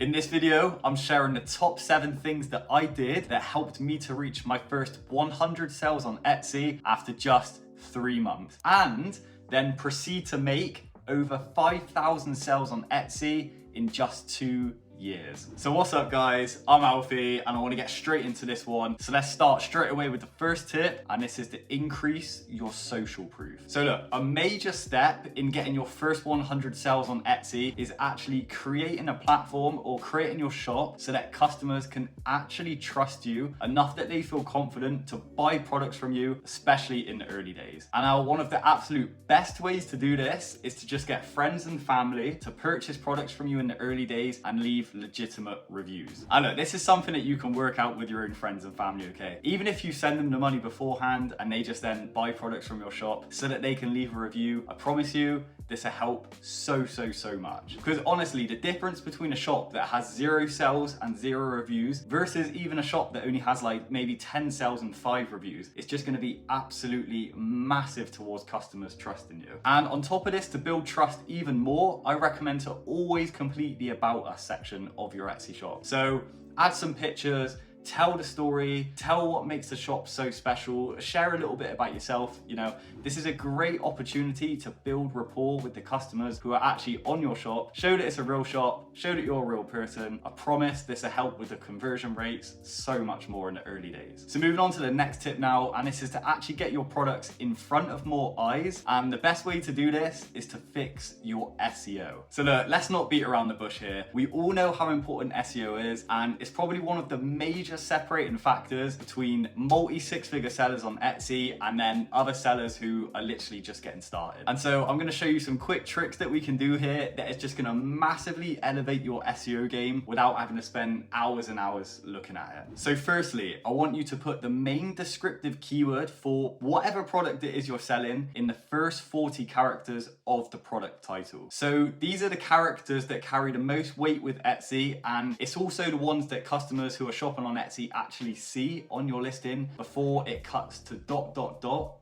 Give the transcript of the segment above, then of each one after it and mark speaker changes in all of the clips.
Speaker 1: In this video, I'm sharing the top 7 things that I did that helped me to reach my first 100 sales on Etsy after just 3 months, and then proceed to make over 5,000 sales on Etsy in just 2 years. So what's up guys, I'm Alfie and I want to get straight into this one. So let's start straight away with the first tip, and this is to increase your social proof. So look, a major step in getting your first 100 sales on Etsy is actually creating a platform or creating your shop so that customers can actually trust you enough that they feel confident to buy products from you, especially in the early days. And now one of the absolute best ways to do this is to just get friends and family to purchase products from you in the early days and leave legitimate reviews. And look, this is something that you can work out with your own friends and family, okay? Even if you send them the money beforehand and they just then buy products from your shop so that they can leave a review, I promise you, this will help so much. Because honestly, the difference between a shop that has 0 sales and 0 reviews versus even a shop that only has like maybe 10 sales and 5 reviews, it's just gonna be absolutely massive towards customers trusting you. And on top of this, to build trust even more, I recommend to always complete the About Us section of your Etsy shop. So add some pictures, tell the story, tell what makes the shop so special, share a little bit about yourself. You know, this is a great opportunity to build rapport with the customers who are actually on your shop. Show that it's a real shop, show that you're a real person. I promise this will help with the conversion rates so much more in the early days. So moving on to the next tip now, and this is to actually get your products in front of more eyes. And the best way to do this is to fix your SEO. So look, let's not beat around the bush here. We all know how important SEO is, and it's probably one of the major separating factors between multi-6-figure sellers on Etsy and then other sellers who are literally just getting started. And so I'm going to show you some quick tricks that we can do here that is just going to massively elevate your SEO game without having to spend hours and hours looking at it. So firstly, I want you to put the main descriptive keyword for whatever product it is you're selling in the first 40 characters of the product title. So these are the characters that carry the most weight with Etsy, and it's also the ones that customers who are shopping on Etsy actually see on your listing before it cuts to ...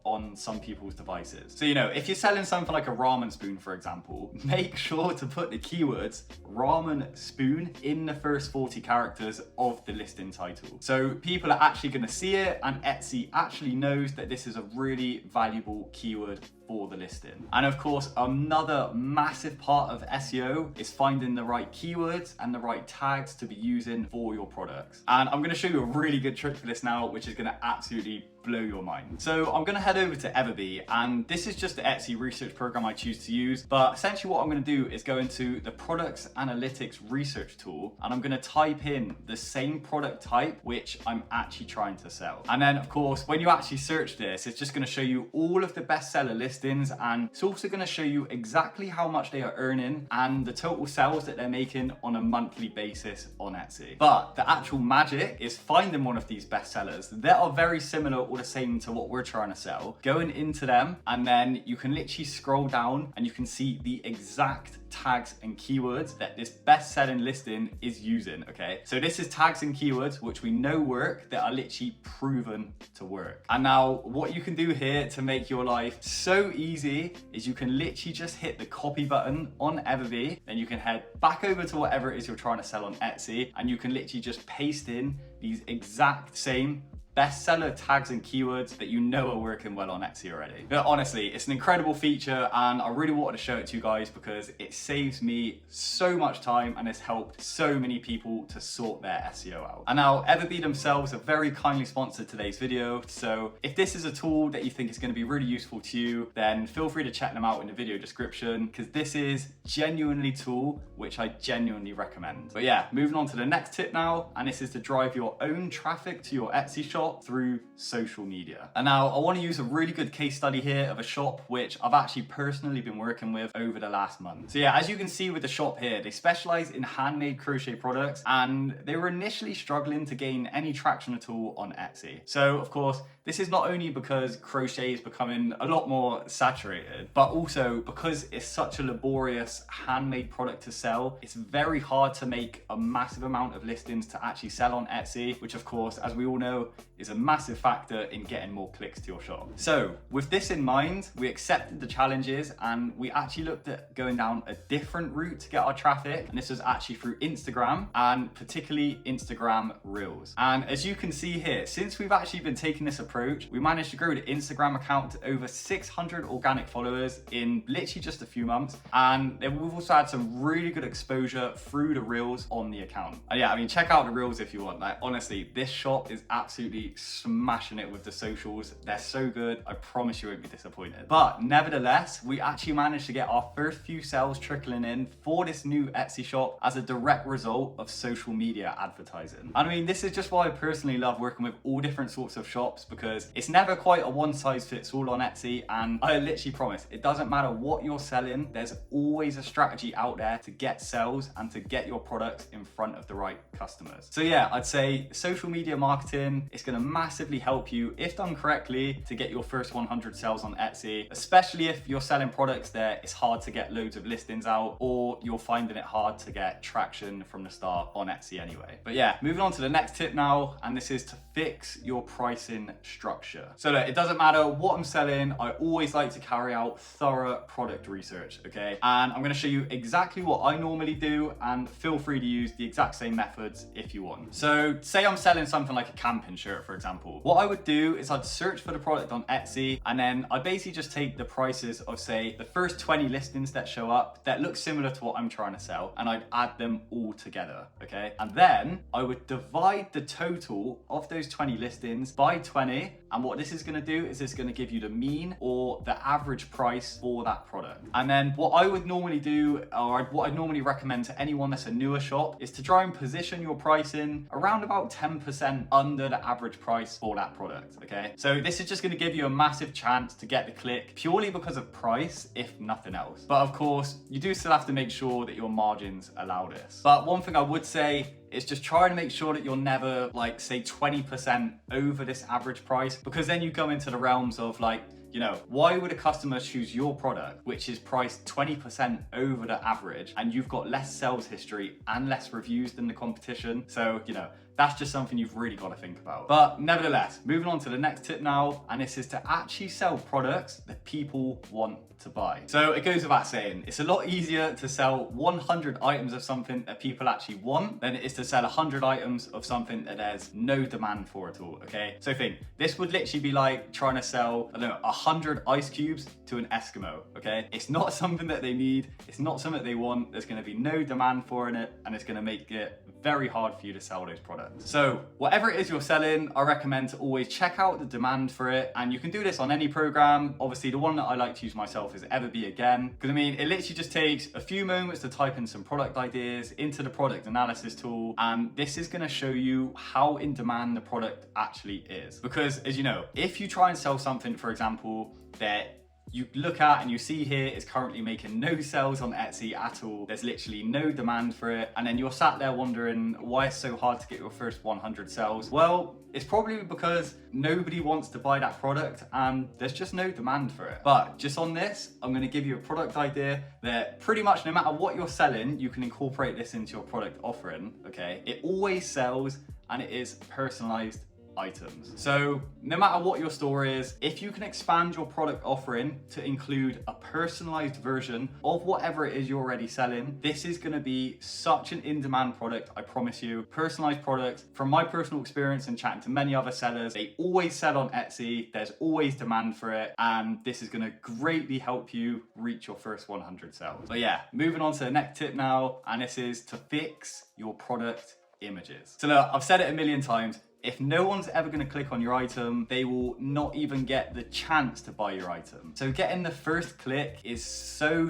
Speaker 1: on some people's devices. So, you know, if you're selling something like a ramen spoon, for example, make sure to put the keywords ramen spoon in the first 40 characters of the listing title. So people are actually going to see it, and Etsy actually knows that this is a really valuable keyword for the listing. And of course, another massive part of SEO is finding the right keywords and the right tags to be using for your products. And I'm going to show you a really good trick for this now, which is going to absolutely blow your mind. So I'm going to head over to Everbee, and this is just the Etsy research program I choose to use. But essentially what I'm going to do is go into the products analytics research tool, and I'm going to type in the same product type which I'm actually trying to sell. And then of course, when you actually search this, it's just going to show you all of the bestseller listings, and it's also going to show you exactly how much they are earning and the total sales that they're making on a monthly basis on Etsy. But the actual magic is finding one of these bestsellers that are very similar or the same to what we're trying to sell, going into them, and then you can literally scroll down and you can see the exact tags and keywords that this best-selling listing is using. Okay, so this is tags and keywords which we know work, that are literally proven to work. And now what you can do here to make your life so easy is you can literally just hit the copy button on Everbee, then you can head back over to whatever it is you're trying to sell on Etsy, and you can literally just paste in these exact same bestseller tags and keywords that you know are working well on Etsy already. But honestly, it's an incredible feature, and I really wanted to show it to you guys because it saves me so much time and has helped so many people to sort their SEO out. And now Everbee themselves have very kindly sponsored today's video. So if this is a tool that you think is going to be really useful to you, then feel free to check them out in the video description, because this is genuinely a tool which I genuinely recommend. But yeah, moving on to the next tip now, and this is to drive your own traffic to your Etsy shop through social media. And now I want to use a really good case study here of a shop which I've actually personally been working with over the last month. So yeah, as you can see with the shop here, they specialize in handmade crochet products, and they were initially struggling to gain any traction at all on Etsy. So of course, this is not only because crochet is becoming a lot more saturated, but also because it's such a laborious handmade product to sell. It's very hard to make a massive amount of listings to actually sell on Etsy, which of course, as we all know, is a massive factor in getting more clicks to your shop. So with this in mind, we accepted the challenges and we actually looked at going down a different route to get our traffic. And this was actually through Instagram, and particularly Instagram Reels. And as you can see here, since we've actually been taking this approach, we managed to grow the Instagram account to over 600 organic followers in literally just a few months. And then we've also had some really good exposure through the Reels on the account. And yeah, I mean, check out the Reels if you want. Like, honestly, this shop is absolutely smashing it with the socials. They're so good. I promise you won't be disappointed. But nevertheless, we actually managed to get our first few sales trickling in for this new Etsy shop as a direct result of social media advertising. And I mean, this is just why I personally love working with all different sorts of shops, because it's never quite a one size fits all on Etsy. And I literally promise, it doesn't matter what you're selling, there's always a strategy out there to get sales and to get your products in front of the right customers. So yeah, I'd say social media marketing is going to massively help you, if done correctly, to get your first 100 sales on Etsy, especially if you're selling products that it's hard to get loads of listings out, or you're finding it hard to get traction from the start on Etsy anyway. But yeah, moving on to the next tip now, and this is to fix your pricing structure. So look, it doesn't matter what I'm selling, I always like to carry out thorough product research, okay? And I'm gonna show you exactly what I normally do, and feel free to use the exact same methods if you want. So say I'm selling something like a camping shirt, for example. What I would do is I'd search for the product on Etsy, and then I'd basically just take the prices of, say, the first 20 listings that show up that look similar to what I'm trying to sell, and I'd add them all together, okay? And then I would divide the total of those 20 listings by 20, and what this is gonna do is it's gonna give you the mean or the average price for that product. And then what I would normally do, or what I'd normally recommend to anyone that's a newer shop, is to try and position your pricing around about 10% under the average price for that product, okay? So this is just gonna give you a massive chance to get the click purely because of price, if nothing else. But of course, you do still have to make sure that your margins allow this. But one thing I would say is just try to make sure that you're never, like, say 20% over this average price, because then you go into the realms of, like, you know, why would a customer choose your product, which is priced 20% over the average, and you've got less sales history and less reviews than the competition? So, you know, that's just something you've really got to think about. But nevertheless, moving on to the next tip now, and this is to actually sell products that people want to buy. So it goes without saying, it's a lot easier to sell 100 items of something that people actually want than it is to sell 100 items of something that there's no demand for at all, okay? So think, this would literally be like trying to sell, I don't know, 100 ice cubes to an Eskimo, okay? It's not something that they need, it's not something that they want, there's gonna be no demand for it, and it's gonna make it very hard for you to sell those products. So whatever it is you're selling, I recommend to always check out the demand for it, and you can do this on any program. Obviously, the one that I like to use myself is Everbee again, because I mean, it literally just takes a few moments to type in some product ideas into the product analysis tool, and this is gonna show you how in demand the product actually is. Because as you know, if you try and sell something, for example, that you look at and you see here it's currently making no sales on Etsy at all, there's literally no demand for it, and then you're sat there wondering why it's so hard to get your first 100 sales. Well, it's probably because nobody wants to buy that product and there's just no demand for it. But just on this, I'm going to give you a product idea that pretty much no matter what you're selling, you can incorporate this into your product offering, okay? It always sells, and it is personalized items. So no matter what your store is, if you can expand your product offering to include a personalized version of whatever it is you're already selling, this is going to be such an in-demand product, I promise you. Personalized products, from my personal experience and chatting to many other sellers, they always sell on Etsy, there's always demand for it, and this is going to greatly help you reach your first 100 sales. But yeah, moving on to the next tip now, and this is to fix your product images. So look, I've said it a million times, if no one's ever going to click on your item, they will not even get the chance to buy your item. So getting the first click is so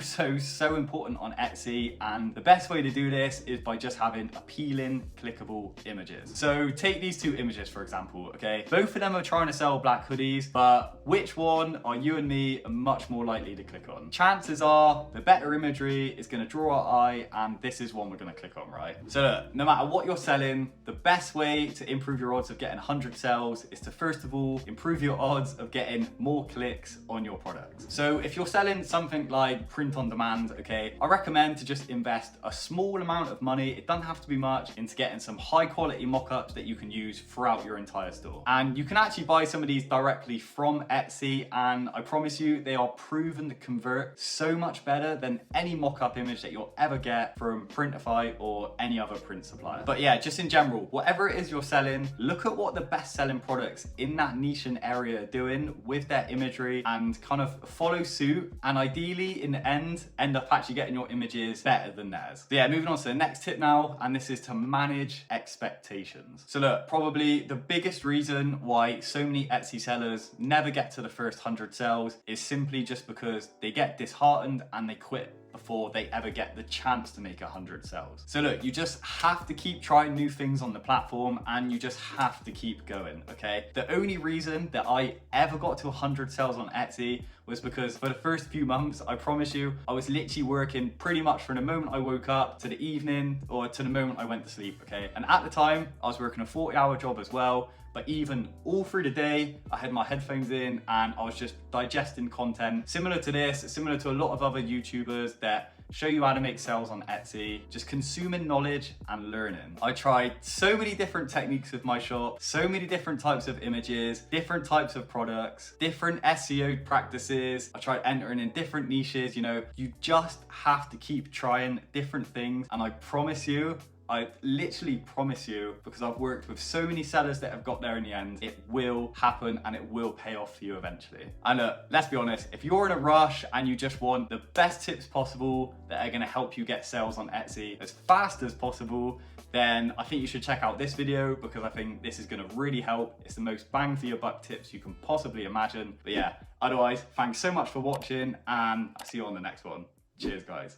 Speaker 1: important on Etsy, and the best way to do this is by just having appealing, clickable images. So take these two images, for example, okay? Both of them are trying to sell black hoodies, but which one are you and me much more likely to click on? Chances are the better imagery is going to draw our eye, and this is one we're going to click on, right? So look, no matter what you're selling, the best way to improve your odds odds of getting 100 sales is to first of all improve your odds of getting more clicks on your product. So if you're selling something like print on demand, okay, I recommend to just invest a small amount of money, it doesn't have to be much, into getting some high quality mock-ups that you can use throughout your entire store. And you can actually buy some of these directly from Etsy, and I promise you they are proven to convert so much better than any mock-up image that you'll ever get from Printify or any other print supplier. But yeah, just in general, whatever it is you're selling, look at what the best selling products in that niche and area are doing with their imagery and kind of follow suit, and ideally in the end up actually getting your images better than theirs. So yeah, moving on to the next tip now, and this is to manage expectations. So look, probably the biggest reason why so many Etsy sellers never get to the first 100 sales is simply just because they get disheartened and they quit before they ever get the chance to make 100 sales. So look, you just have to keep trying new things on the platform, and you just have to keep going, okay? The only reason that I ever got to 100 sales on Etsy was because for the first few months, I promise you, I was literally working pretty much from the moment I woke up to the evening or to the moment I went to sleep, okay? And at the time, I was working a 40-hour job as well. But even all through the day, I had my headphones in and I was just digesting content similar to this, similar to a lot of other YouTubers that show you how to make sales on Etsy, just consuming knowledge and learning. I tried so many different techniques with my shop, so many different types of images, different types of products, different SEO practices. I tried entering in different niches, you know, you just have to keep trying different things. And I promise you, I literally promise you, because I've worked with so many sellers that have got there in the end, it will happen and it will pay off for you eventually. And look, let's be honest, if you're in a rush and you just want the best tips possible that are gonna help you get sales on Etsy as fast as possible, then I think you should check out this video, because I think this is gonna really help. It's the most bang for your buck tips you can possibly imagine. But yeah, otherwise, thanks so much for watching, and I'll see you on the next one. Cheers, guys.